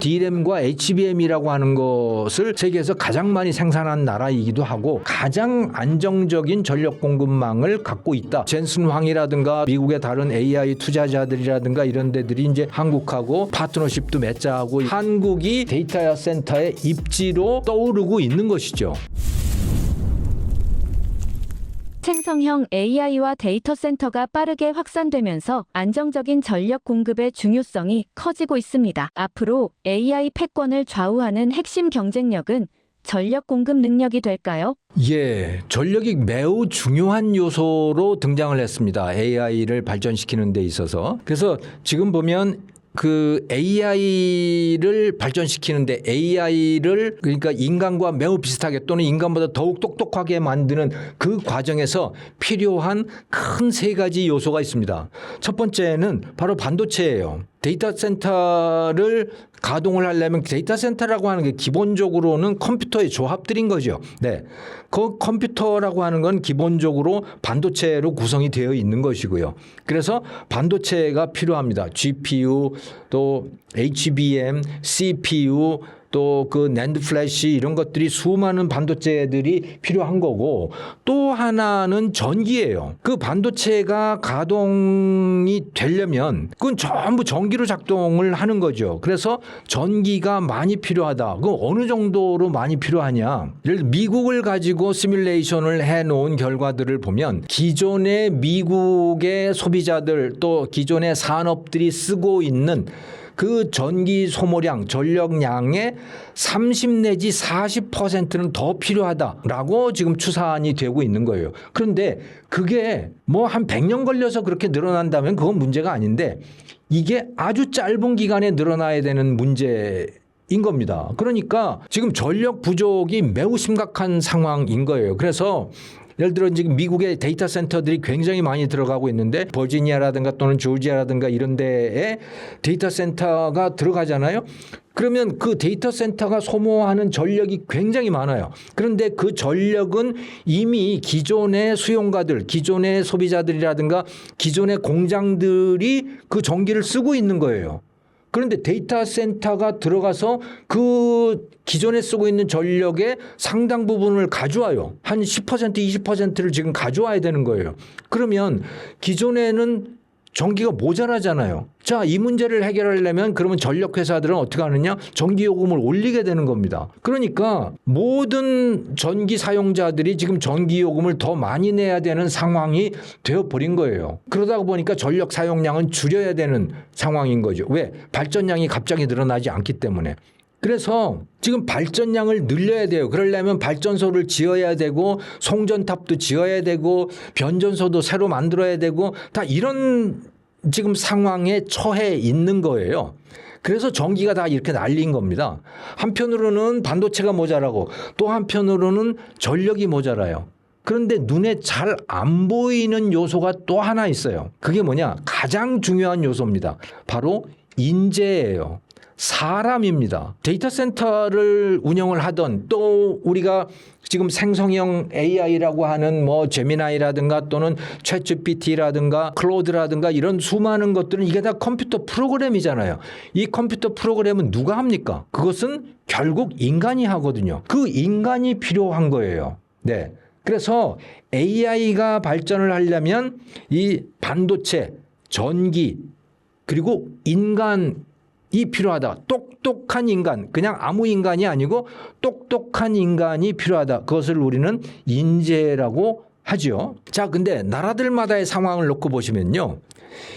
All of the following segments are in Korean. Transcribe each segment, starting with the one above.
D램과 HBM이라고 하는 것을 세계에서 가장 많이 생산한 나라이기도 하고 가장 안정적인 전력 공급망을 갖고 있다. 젠슨 황이라든가 미국의 다른 AI 투자자들이라든가 이런 데들이 이제 한국하고 파트너십도 맺자하고 한국이 데이터 센터의 입지로 떠오르고 있는 것이죠. 생성형 AI와 데이터 센터가 빠르게 확산되면서 안정적인 전력 공급의 중요성이 커지고 있습니다. 앞으로 AI 패권을 좌우하는 핵심 경쟁력은 전력 공급 능력이 될까요? 예, 전력이 매우 중요한 요소로 등장을 했습니다. AI를 발전시키는 데 있어서. 그래서 지금 보면 그 AI를 발전시키는데 AI를 그러니까 인간과 매우 비슷하게 또는 인간보다 더욱 똑똑하게 만드는 그 과정에서 필요한 큰 세 가지 요소가 있습니다. 첫 번째는 바로 반도체예요. 데이터 센터를 가동을 하려면 데이터 센터라고 하는 게 기본적으로는 컴퓨터의 조합들인 거죠. 네. 그 컴퓨터라고 하는 건 기본적으로 반도체로 구성이 되어 있는 것이고요. 그래서 반도체가 필요합니다. GPU, 또 HBM, CPU, 또 그 낸드 플래시 이런 것들이 수많은 반도체들이 필요한 거고 또 하나는 전기예요. 그 반도체가 가동이 되려면 그건 전부 전기로 작동을 하는 거죠. 그래서 전기가 많이 필요하다. 그 어느 정도로 많이 필요하냐? 예를 들어 미국을 가지고 시뮬레이션을 해놓은 결과들을 보면 기존의 미국의 소비자들 또 기존의 산업들이 쓰고 있는 그 전기 소모량, 전력량의 30 내지 40%는 더 필요하다라고 지금 추산이 되고 있는 거예요. 그런데 그게 뭐 한 100년 걸려서 그렇게 늘어난다면 그건 문제가 아닌데 이게 아주 짧은 기간에 늘어나야 되는 문제인 겁니다. 그러니까 지금 전력 부족이 매우 심각한 상황인 거예요. 그래서 예를 들어 지금 미국의 데이터 센터들이 굉장히 많이 들어가고 있는데 버지니아라든가 또는 조지아라든가 이런 데에 데이터 센터가 들어가잖아요. 그러면 그 데이터 센터가 소모하는 전력이 굉장히 많아요. 그런데 그 전력은 이미 기존의 수용가들, 기존의 소비자들이라든가 기존의 공장들이 그 전기를 쓰고 있는 거예요. 그런데 데이터 센터가 들어가서 그 기존에 쓰고 있는 전력의 상당 부분을 가져와요. 한 10%, 20%를 지금 가져와야 되는 거예요. 그러면 기존에는 전기가 모자라잖아요. 자, 이 문제를 해결하려면 그러면 전력회사들은 어떻게 하느냐? 전기요금을 올리게 되는 겁니다. 그러니까 모든 전기 사용자들이 지금 전기요금을 더 많이 내야 되는 상황이 되어버린 거예요. 그러다 보니까 전력 사용량은 줄여야 되는 상황인 거죠. 왜? 발전량이 갑자기 늘어나지 않기 때문에. 그래서 지금 발전량을 늘려야 돼요. 그러려면 발전소를 지어야 되고 송전탑도 지어야 되고 변전소도 새로 만들어야 되고 다 이런 지금 상황에 처해 있는 거예요. 그래서 전기가 다 이렇게 날린 겁니다. 한편으로는 반도체가 모자라고 또 한편으로는 전력이 모자라요. 그런데 눈에 잘 안 보이는 요소가 또 하나 있어요. 그게 뭐냐? 가장 중요한 요소입니다. 바로 인재예요. 사람입니다. 데이터 센터를 운영을 하던 또 우리가 지금 생성형 AI라고 하는 뭐 제미나이라든가 또는 챗GPT라든가 클로드라든가 이런 수많은 것들은 이게 다 컴퓨터 프로그램이잖아요. 이 컴퓨터 프로그램은 누가 합니까? 그것은 결국 인간이 하거든요. 그 인간이 필요한 거예요. 네. 그래서 AI가 발전을 하려면 이 반도체, 전기 그리고 인간 이 필요하다. 똑똑한 인간, 그냥 아무 인간이 아니고 똑똑한 인간이 필요하다. 그것을 우리는 인재라고 하죠. 자, 근데 나라들마다의 상황을 놓고 보시면요.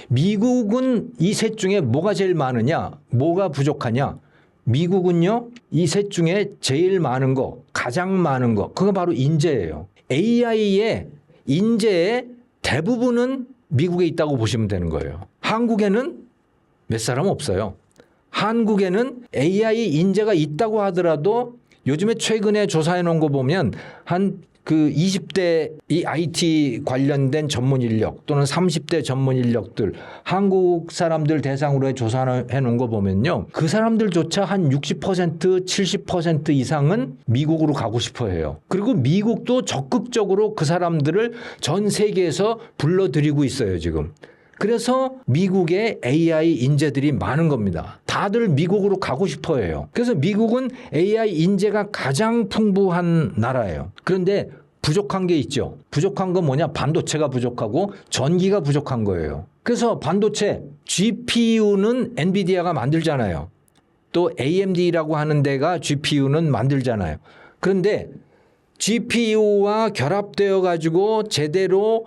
미국은 이 셋 중에 뭐가 제일 많으냐? 뭐가 부족하냐? 미국은요. 이 셋 중에 제일 많은 거, 가장 많은 거, 그거 바로 인재예요. AI의 인재의 대부분은 미국에 있다고 보시면 되는 거예요. 한국에는 몇 사람 없어요. 한국에는 AI 인재가 있다고 하더라도 요즘에 최근에 조사해 놓은 거 보면 한 그 20대 이 IT 관련된 전문 인력 또는 30대 전문 인력들 한국 사람들 대상으로 조사해 놓은 거 보면요. 그 사람들조차 한 60%, 70% 이상은 미국으로 가고 싶어 해요. 그리고 미국도 적극적으로 그 사람들을 전 세계에서 불러들이고 있어요, 지금. 그래서 미국에 AI 인재들이 많은 겁니다. 다들 미국으로 가고 싶어 해요. 그래서 미국은 AI 인재가 가장 풍부한 나라예요. 그런데 부족한 게 있죠. 부족한 건 뭐냐? 반도체가 부족하고 전기가 부족한 거예요. 그래서 반도체, GPU는 엔비디아가 만들잖아요. 또 AMD라고 하는 데가 GPU는 만들잖아요. 그런데 GPU와 결합되어 가지고 제대로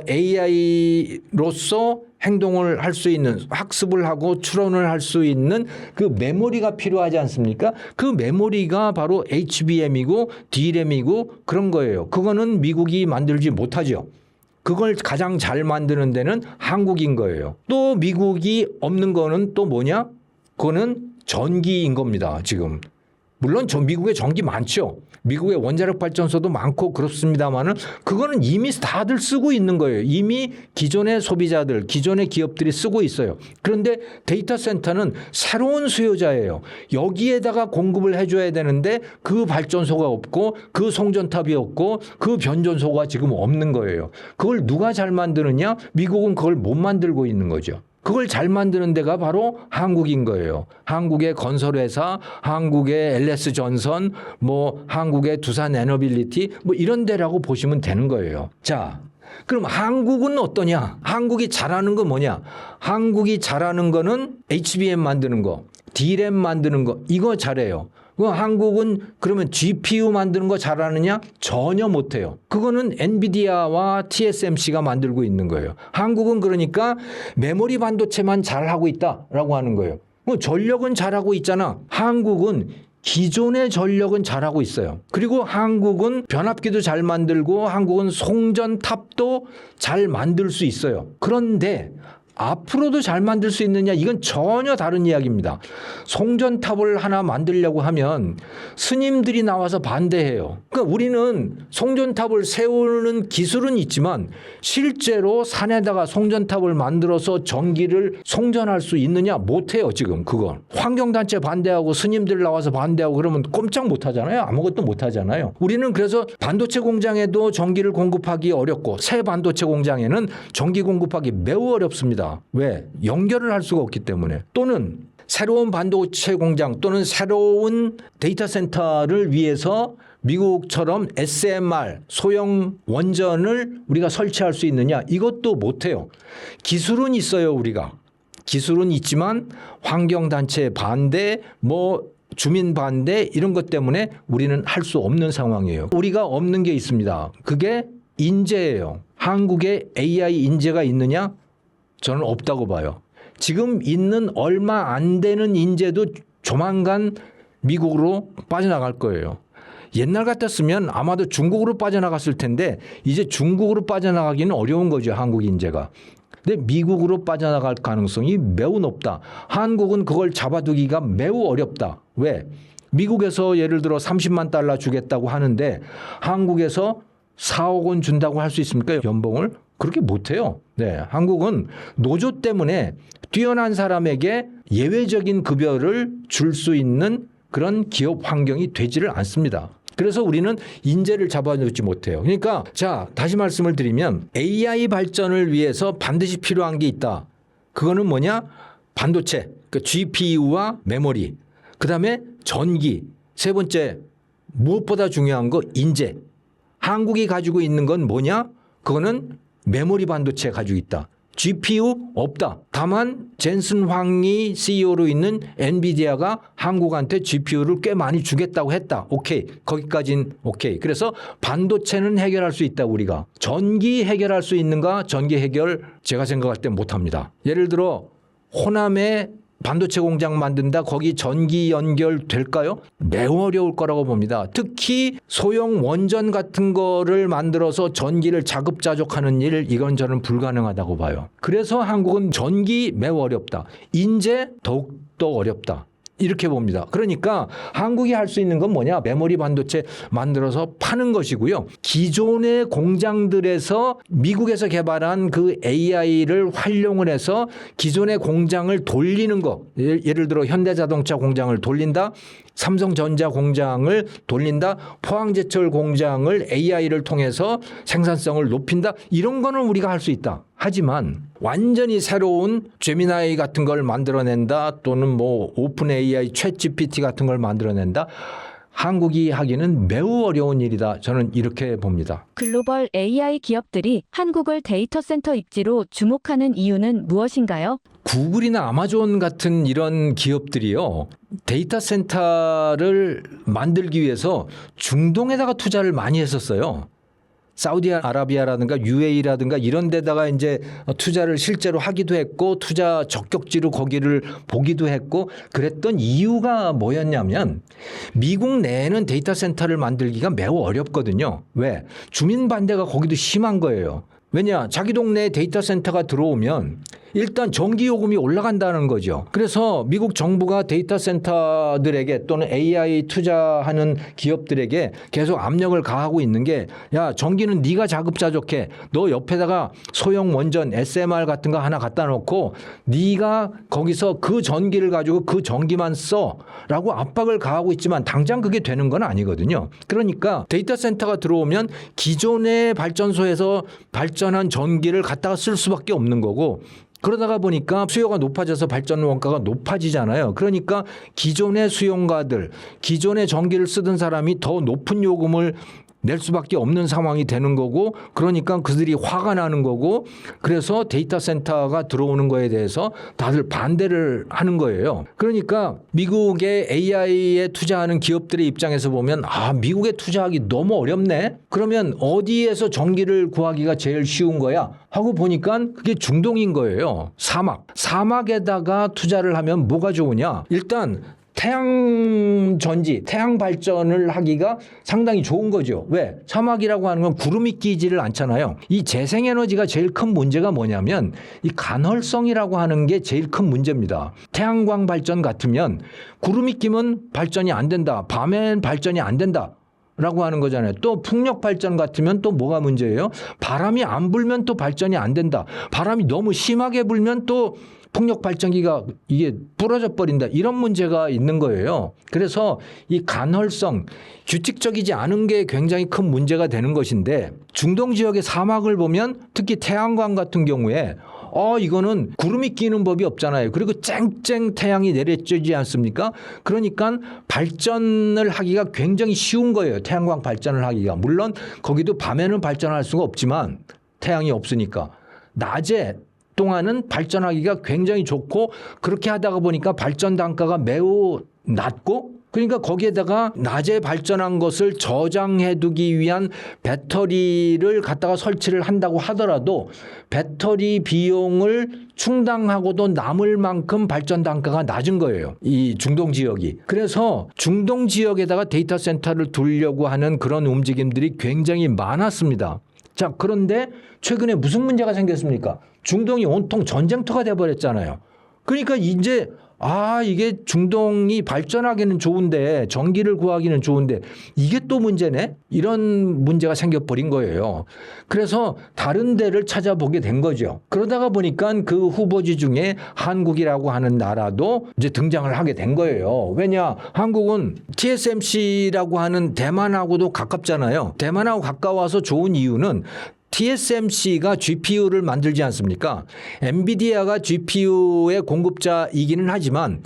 AI로서 행동을 할 수 있는, 학습을 하고 추론을 할 수 있는 그 메모리가 필요하지 않습니까? 그 메모리가 바로 HBM이고 DRAM이고 그런 거예요. 그거는 미국이 만들지 못하죠. 그걸 가장 잘 만드는 데는 한국인 거예요. 또 미국이 없는 거는 또 뭐냐? 그거는 전기인 겁니다, 지금. 물론 미국에 전기 많죠. 미국의 원자력 발전소도 많고 그렇습니다만은 그거는 이미 다들 쓰고 있는 거예요. 이미 기존의 소비자들, 기존의 기업들이 쓰고 있어요. 그런데 데이터 센터는 새로운 수요자예요. 여기에다가 공급을 해줘야 되는데 그 발전소가 없고 그 송전탑이 없고 그 변전소가 지금 없는 거예요. 그걸 누가 잘 만드느냐? 미국은 그걸 못 만들고 있는 거죠. 그걸 잘 만드는 데가 바로 한국인 거예요. 한국의 건설회사, 한국의 LS전선, 뭐 한국의 두산 에너빌리티 뭐 이런 데라고 보시면 되는 거예요. 자, 그럼 한국은 어떠냐? 한국이 잘하는 거 뭐냐? 한국이 잘하는 거는 HBM 만드는 거, DRAM 만드는 거 이거 잘해요. 한국은 그러면 GPU 만드는 거 잘하느냐? 전혀 못해요. 그거는 엔비디아와 TSMC가 만들고 있는 거예요. 한국은 그러니까 메모리 반도체만 잘하고 있다라고 하는 거예요. 전력은 잘하고 있잖아. 한국은 기존의 전력은 잘하고 있어요. 그리고 한국은 변압기도 잘 만들고 한국은 송전탑도 잘 만들 수 있어요. 그런데 앞으로도 잘 만들 수 있느냐? 이건 전혀 다른 이야기입니다. 송전탑을 하나 만들려고 하면 스님들이 나와서 반대해요. 그러니까 우리는 송전탑을 세우는 기술은 있지만 실제로 산에다가 송전탑을 만들어서 전기를 송전할 수 있느냐? 못해요, 지금 그건. 환경단체 반대하고 스님들 나와서 반대하고 그러면 꼼짝 못하잖아요. 아무것도 못하잖아요. 우리는 그래서 반도체 공장에도 전기를 공급하기 어렵고 새 반도체 공장에는 전기 공급하기 매우 어렵습니다. 왜? 연결을 할 수가 없기 때문에. 또는 새로운 반도체 공장 또는 새로운 데이터 센터를 위해서 미국처럼 SMR 소형 원전을 우리가 설치할 수 있느냐? 이것도 못해요. 기술은 있어요, 우리가. 기술은 있지만 환경단체 반대, 뭐 주민 반대 이런 것 때문에 우리는 할 수 없는 상황이에요. 우리가 없는 게 있습니다. 그게 인재예요. 한국에 AI 인재가 있느냐? 저는 없다고 봐요. 지금 있는 얼마 안 되는 인재도 조만간 미국으로 빠져나갈 거예요. 옛날 같았으면 아마도 중국으로 빠져나갔을 텐데 이제 중국으로 빠져나가기는 어려운 거죠, 한국 인재가. 근데 미국으로 빠져나갈 가능성이 매우 높다. 한국은 그걸 잡아두기가 매우 어렵다. 왜? 미국에서 예를 들어 30만 달러 주겠다고 하는데 한국에서 4억 원 준다고 할 수 있습니까? 연봉을? 그렇게 못해요. 네, 한국은 노조 때문에 뛰어난 사람에게 예외적인 급여를 줄 수 있는 그런 기업 환경이 되지를 않습니다. 그래서 우리는 인재를 잡아놓지 못해요. 그러니까 자, 다시 말씀을 드리면 AI 발전을 위해서 반드시 필요한 게 있다. 그거는 뭐냐? 반도체, 그 GPU와 메모리, 그다음에 전기, 세 번째 무엇보다 중요한 거 인재. 한국이 가지고 있는 건 뭐냐? 그거는 메모리 반도체 가지고 있다. GPU 없다. 다만 젠슨 황이 CEO로 있는 엔비디아가 한국한테 GPU를 꽤 많이 주겠다고 했다. 오케이. 거기까지는 오케이. 그래서 반도체는 해결할 수 있다, 우리가. 전기 해결할 수 있는가? 전기 해결 제가 생각할 때 못합니다. 예를 들어 호남에 반도체 공장 만든다. 거기 전기 연결될까요? 매우 어려울 거라고 봅니다. 특히 소형 원전 같은 거를 만들어서 전기를 자급자족하는 일, 이건 저는 불가능하다고 봐요. 그래서 한국은 전기 매우 어렵다. 인재 더욱더 어렵다. 이렇게 봅니다. 그러니까 한국이 할 수 있는 건 뭐냐? 메모리 반도체 만들어서 파는 것이고요. 기존의 공장들에서 미국에서 개발한 그 AI를 활용을 해서 기존의 공장을 돌리는 거. 예를 들어 현대자동차 공장을 돌린다. 삼성전자 공장을 돌린다. 포항제철 공장을 AI를 통해서 생산성을 높인다. 이런 거는 우리가 할 수 있다. 하지만 완전히 새로운 제미나이 같은 걸 만들어낸다 또는 뭐 오픈 AI, 챗 GPT 같은 걸 만들어낸다. 한국이 하기는 매우 어려운 일이다. 저는 이렇게 봅니다. 글로벌 AI 기업들이 한국을 데이터 센터 입지로 주목하는 이유는 무엇인가요? 구글이나 아마존 같은 이런 기업들이요. 데이터 센터를 만들기 위해서 중동에다가 투자를 많이 했었어요. 사우디아라비아라든가 UAE라든가 이런 데다가 이제 투자를 실제로 하기도 했고 투자 적격지로 거기를 보기도 했고 그랬던 이유가 뭐였냐면 미국 내에는 데이터 센터를 만들기가 매우 어렵거든요. 왜? 주민 반대가 거기도 심한 거예요. 왜냐? 자기 동네에 데이터 센터가 들어오면 일단 전기 요금이 올라간다는 거죠. 그래서 미국 정부가 데이터 센터들에게 또는 AI 투자하는 기업들에게 계속 압력을 가하고 있는 게 야, 전기는 네가 자급자족해. 너 옆에다가 소형 원전 SMR 같은 거 하나 갖다 놓고 네가 거기서 그 전기를 가지고 그 전기만 써라고 압박을 가하고 있지만 당장 그게 되는 건 아니거든요. 그러니까 데이터 센터가 들어오면 기존의 발전소에서 발전한 전기를 갖다가 쓸 수밖에 없는 거고 그러다가 보니까 수요가 높아져서 발전 원가가 높아지잖아요. 그러니까 기존의 수용가들, 기존의 전기를 쓰던 사람이 더 높은 요금을 낼 수밖에 없는 상황이 되는 거고 그러니까 그들이 화가 나는 거고 그래서 데이터 센터가 들어오는 거에 대해서 다들 반대를 하는 거예요. 그러니까 미국의 AI에 투자하는 기업들의 입장에서 보면 아, 미국에 투자하기 너무 어렵네. 그러면 어디에서 전기를 구하기가 제일 쉬운 거야? 하고 보니까 그게 중동인 거예요. 사막에다가 투자를 하면 뭐가 좋으냐? 일단 태양 전지, 태양 발전을 하기가 상당히 좋은 거죠. 왜? 사막이라고 하는 건 구름이 끼지를 않잖아요. 이 재생에너지가 제일 큰 문제가 뭐냐면 이 간헐성이라고 하는 게 제일 큰 문제입니다. 태양광 발전 같으면 구름이 끼면 발전이 안 된다. 밤엔 발전이 안 된다. 라고 하는 거잖아요. 또 풍력 발전 같으면 또 뭐가 문제예요? 바람이 안 불면 또 발전이 안 된다. 바람이 너무 심하게 불면 또 풍력 발전기가 이게 부러져 버린다. 이런 문제가 있는 거예요. 그래서 이 간헐성, 규칙적이지 않은 게 굉장히 큰 문제가 되는 것인데 중동 지역의 사막을 보면 특히 태양광 같은 경우에 이거는 구름이 끼는 법이 없잖아요. 그리고 쨍쨍 태양이 내려쬐지 않습니까? 그러니까 발전을 하기가 굉장히 쉬운 거예요. 태양광 발전을 하기가. 물론 거기도 밤에는 발전할 수가 없지만 태양이 없으니까. 낮에 동안은 발전하기가 굉장히 좋고 그렇게 하다가 보니까 발전 단가가 매우 낮고 그러니까 거기에다가 낮에 발전한 것을 저장해두기 위한 배터리를 갖다가 설치를 한다고 하더라도 배터리 비용을 충당하고도 남을 만큼 발전 단가가 낮은 거예요. 이 중동 지역이. 그래서 중동 지역에다가 데이터 센터를 두려고 하는 그런 움직임들이 굉장히 많았습니다. 자, 그런데 최근에 무슨 문제가 생겼습니까? 중동이 온통 전쟁터가 돼버렸잖아요. 그러니까 이제 이게 중동이 발전하기는 좋은데 전기를 구하기는 좋은데 이게 또 문제네? 이런 문제가 생겨버린 거예요. 그래서 다른 데를 찾아보게 된 거죠. 그러다가 보니까 그 후보지 중에 한국이라고 하는 나라도 이제 등장을 하게 된 거예요. 왜냐? 한국은 TSMC라고 하는 대만하고도 가깝잖아요. 대만하고 가까워서 좋은 이유는 TSMC가 GPU를 만들지 않습니까? 엔비디아가 GPU의 공급자이기는 하지만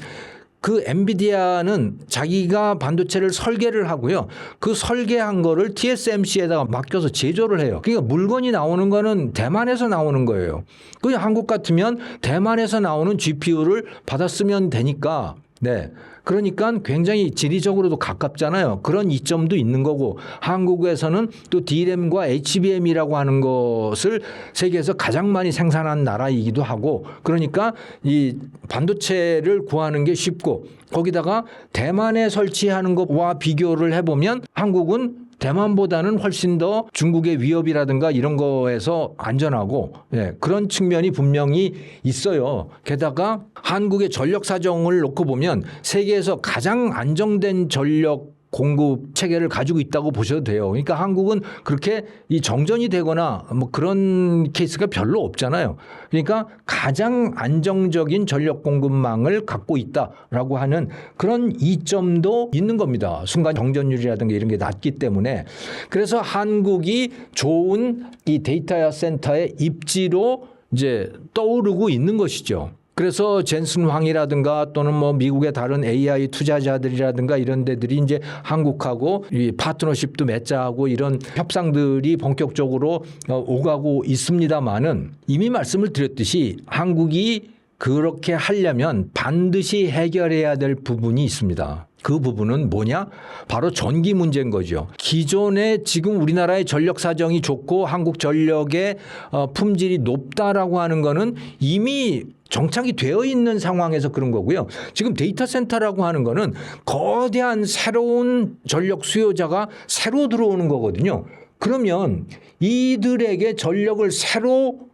그 엔비디아는 자기가 반도체를 설계를 하고요. 그 설계한 거를 TSMC에다가 맡겨서 제조를 해요. 그러니까 물건이 나오는 거는 대만에서 나오는 거예요. 그냥 한국 같으면 대만에서 나오는 GPU를 받아 쓰면 되니까 네. 그러니까 굉장히 지리적으로도 가깝잖아요. 그런 이점도 있는 거고 한국에서는 또 D램과 HBM이라고 하는 것을 세계에서 가장 많이 생산한 나라이기도 하고 그러니까 이 반도체를 구하는 게 쉽고 거기다가 대만에 설치하는 것과 비교를 해보면 한국은 대만보다는 훨씬 더 중국의 위협이라든가 이런 거에서 안전하고 그런 측면이 분명히 있어요. 게다가 한국의 전력 사정을 놓고 보면 세계에서 가장 안정된 전력 공급 체계를 가지고 있다고 보셔도 돼요. 그러니까 한국은 그렇게 이 정전이 되거나 뭐 그런 케이스가 별로 없잖아요. 그러니까 가장 안정적인 전력 공급망을 갖고 있다라고 하는 그런 이점도 있는 겁니다. 순간 정전율이라든가 이런 게 낮기 때문에. 그래서 한국이 좋은 이 데이터 센터의 입지로 이제 떠오르고 있는 것이죠. 그래서 젠슨 황이라든가 또는 뭐 미국의 다른 AI 투자자들이라든가 이런 데들이 이제 한국하고 이 파트너십도 맺자하고 이런 협상들이 본격적으로 오가고 있습니다만은 이미 말씀을 드렸듯이 한국이 그렇게 하려면 반드시 해결해야 될 부분이 있습니다. 그 부분은 뭐냐? 바로 전기 문제인 거죠. 기존에 지금 우리나라의 전력 사정이 좋고 한국 전력의 품질이 높다라고 하는 거는 이미 정착이 되어 있는 상황에서 그런 거고요. 지금 데이터 센터라고 하는 거는 거대한 새로운 전력 수요자가 새로 들어오는 거거든요. 그러면 이들에게 전력을 새로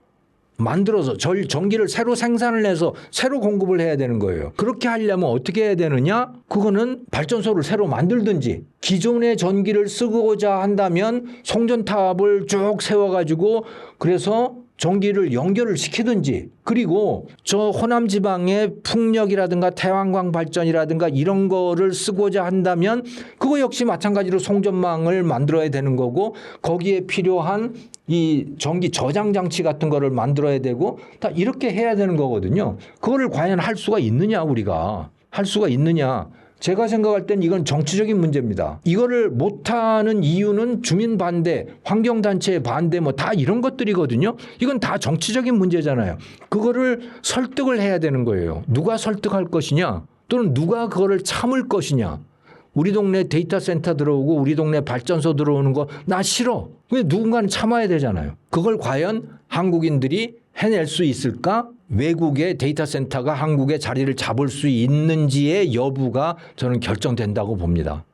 만들어서 전기를 새로 생산을 해서 새로 공급을 해야 되는 거예요. 그렇게 하려면 어떻게 해야 되느냐? 그거는 발전소를 새로 만들든지 기존의 전기를 쓰고자 한다면 송전탑을 쭉 세워가지고 그래서 전기를 연결을 시키든지 그리고 저 호남 지방의 풍력이라든가 태양광 발전이라든가 이런 거를 쓰고자 한다면 그거 역시 마찬가지로 송전망을 만들어야 되는 거고 거기에 필요한 이 전기 저장 장치 같은 거를 만들어야 되고 다 이렇게 해야 되는 거거든요. 그거를 과연 할 수가 있느냐 우리가 할 수가 있느냐. 제가 생각할 땐 이건 정치적인 문제입니다. 이거를 못하는 이유는 주민 반대, 환경단체의 반대 뭐 다 이런 것들이거든요. 이건 다 정치적인 문제잖아요. 그거를 설득을 해야 되는 거예요. 누가 설득할 것이냐 또는 누가 그거를 참을 것이냐. 우리 동네 데이터 센터 들어오고 우리 동네 발전소 들어오는 거 나 싫어. 근데 누군가는 참아야 되잖아요. 그걸 과연 한국인들이 해낼 수 있을까? 외국의 데이터 센터가 한국에 자리를 잡을 수 있는지의 여부가 저는 결정된다고 봅니다.